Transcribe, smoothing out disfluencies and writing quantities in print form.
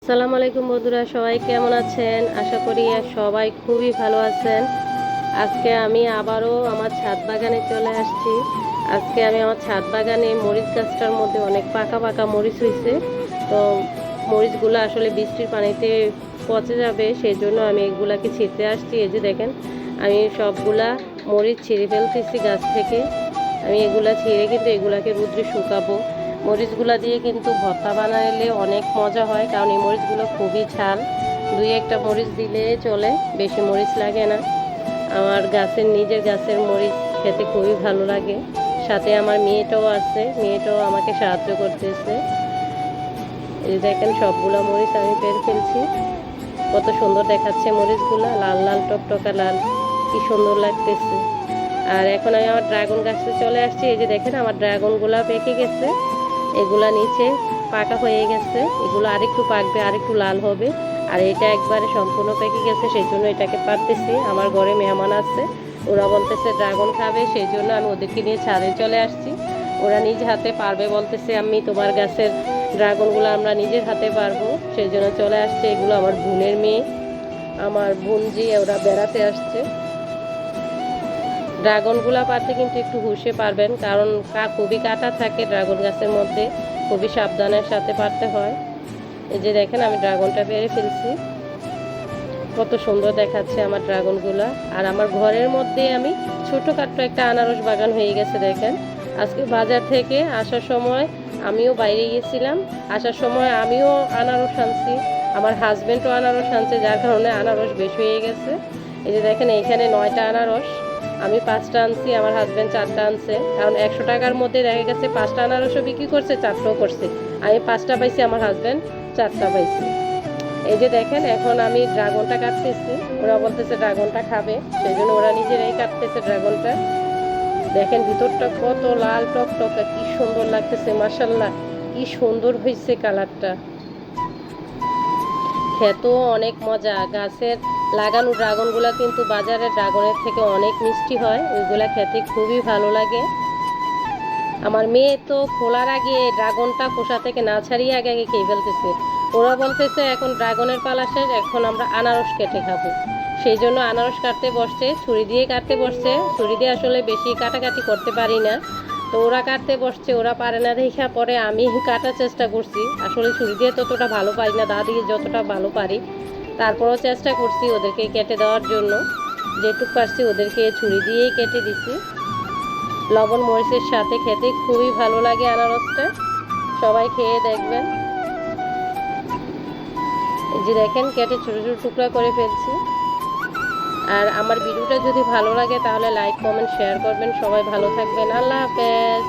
আসসালামু আলাইকুম বন্ধুরা, সবাই কেমন আছেন? আশা করি সবাই খুবই ভালো আছেন। আজকে আমি আবারও আমার ছাদ বাগানে চলে আসছি। আজকে আমি আমার ছাদ বাগানে মরিচ গাছটার মধ্যে অনেক পাকা পাকা মরিচ হয়েছে। তো মরিচগুলো আসলে বৃষ্টির পানিতে পচে যাবে, সেই জন্য আমি এগুলাকে ছিঁড়তে আসছি। এই যে দেখেন, আমি সবগুলা মরিচ ছিঁড়ে ফেলতেছি গাছ থেকে। আমি এগুলা ছিঁড়ে কিন্তু এগুলাকে রোদ্রে শুকাবো। মরিচগুলো দিয়ে কিন্তু ভর্তা বানালে অনেক মজা হয়, কারণ এই মরিচগুলো খুবই ঝাল। দুই একটা মরিচ দিলে চলে, বেশি মরিচ লাগে না। আমার নিজের গাছের মরিচ খেতে খুবই ভালো লাগে। সাথে আমার মেয়েটাও আছে, মেয়েটাও আমাকে সাহায্য করতেছে। এই দেখেন, সবগুলো মরিচ আমি পেরে ফেলছি। কত সুন্দর দেখাচ্ছে মরিচগুলো, লাল লাল টকটকা লাল, কি সুন্দর লাগতেছে। আর এখন আমি আমার ড্রাগন গাছে চলে আসছি। এই যে দেখেন, আমার ড্রাগনগুলো পেকে গেছে, এগুলা নিচে পাকা হয়ে গেছে। এগুলো আরেকটু পাকবে, আরেকটু লাল হবে। আর এটা একবারে সম্পূর্ণ পেকে গেছে, সেই জন্য এটাকে পারতেছি। আমার ঘরে মেহমান আছে, ওরা বলতেছে ড্রাগন খাবে, সেই জন্য আমি ওদেরকে নিয়ে ছাদে চলে আসছি। ওরা নিজ হাতে পারবে বলতেছে, আমি তোমার গাছের ড্রাগনগুলো আমরা নিজের হাতে পারবো, সেই জন্য চলে আসছে। এগুলো আমার বোনের মেয়ে, আমার বোনজি, ওরা বেড়াতে আসছে। ড্রাগনগুলো পারতে কিন্তু একটু হুঁশে পারবেন, কারণ খুবই কাটা থাকে ড্রাগন গাছের মধ্যে, খুবই সাবধানের সাথে পারতে হয়। এই যে দেখেন, আমি ড্রাগনটা পেরে ফেলছি। কত সুন্দর দেখাচ্ছে আমার ড্রাগনগুলো। আর আমার ঘরের মধ্যে আমি ছোটোখাটো একটা আনারস বাগান হয়ে গেছে। দেখেন, আজকে বাজার থেকে আসার সময় আমিও বাইরে গিয়েছিলাম, আসার সময় আমিও আনারস আনছি, আমার হাজব্যান্ডও আনারস আনছে, যার কারণে আনারস বেশি হয়ে গেছে। এই যে দেখেন, এইখানে 9টা আনারস, আমি 5টা আনছি, আমার হাজব্যান্ড 4টা আনছে। কারণ 100 টাকার মধ্যে দেখা গেছে 5টা আনারসও বিক্রি করছে, 4টাও করছে। আমি 5টা পাইছি, আমার হাজব্যান্ড 4টা পাইছি। এই যে দেখেন, এখন আমি ড্রাগনটা কাটতেছি। ওরা বলতেছে ড্রাগনটা খাবে, সেই জন্য ওরা নিজেরাই কাটতেছে ড্রাগনটা। দেখেন ভিতরটা কত লাল টকটকা, কি সুন্দর লাগতেছে, মাশাআল্লাহ, কি সুন্দর হয়েছে কালারটা। খেতেও অনেক মজা। গাছের লাগানো ড্রাগনগুলা কিন্তু বাজারের ড্রাগনের থেকে অনেক মিষ্টি হয়, ওইগুলা খেতে খুবই ভালো লাগে। আমার মেয়ে তো খোলার আগে ড্রাগনটা খোসা থেকে না ছাড়িয়ে আগে আগে খেয়ে ফেলতেছে। ওরা বলতেছে এখন ড্রাগনের পালা শেষ, এখন আমরা আনারস কেটে খাবো। সেই জন্য আনারস কাটতে বসছে, ছুরি দিয়ে কাটতে বসছে। ছুরি দিয়ে আসলে বেশি কাটাকাটি করতে পারি না, তো ওরা কাটতে বসছে, ওরা পারে না দেখা পরে আমি কাটার চেষ্টা করছি। আসলে ছুরি দিয়ে ততটা ভালো পারি না, দা দিয়ে যতটা ভালো পারি। তারপরেও চেষ্টা করছি ওদেরকে কেটে দেওয়ার জন্য, যেটুক পারছি ওদেরকে ছুরি দিয়েই কেটে দিছি। লবণ মরিচের সাথে খেতে খুবই ভালো লাগে আনারসটা, সবাই খেয়ে দেখবেন। এই যে দেখেন, কেটে ছোটো ছোটো টুকরা করে ফেলছি। আর আমার ভিডিওটা যদি ভালো লাগে তাহলে লাইক কমেন্ট শেয়ার করবেন। সবাই ভালো থাকবেন, আল্লাহ হাফেজ।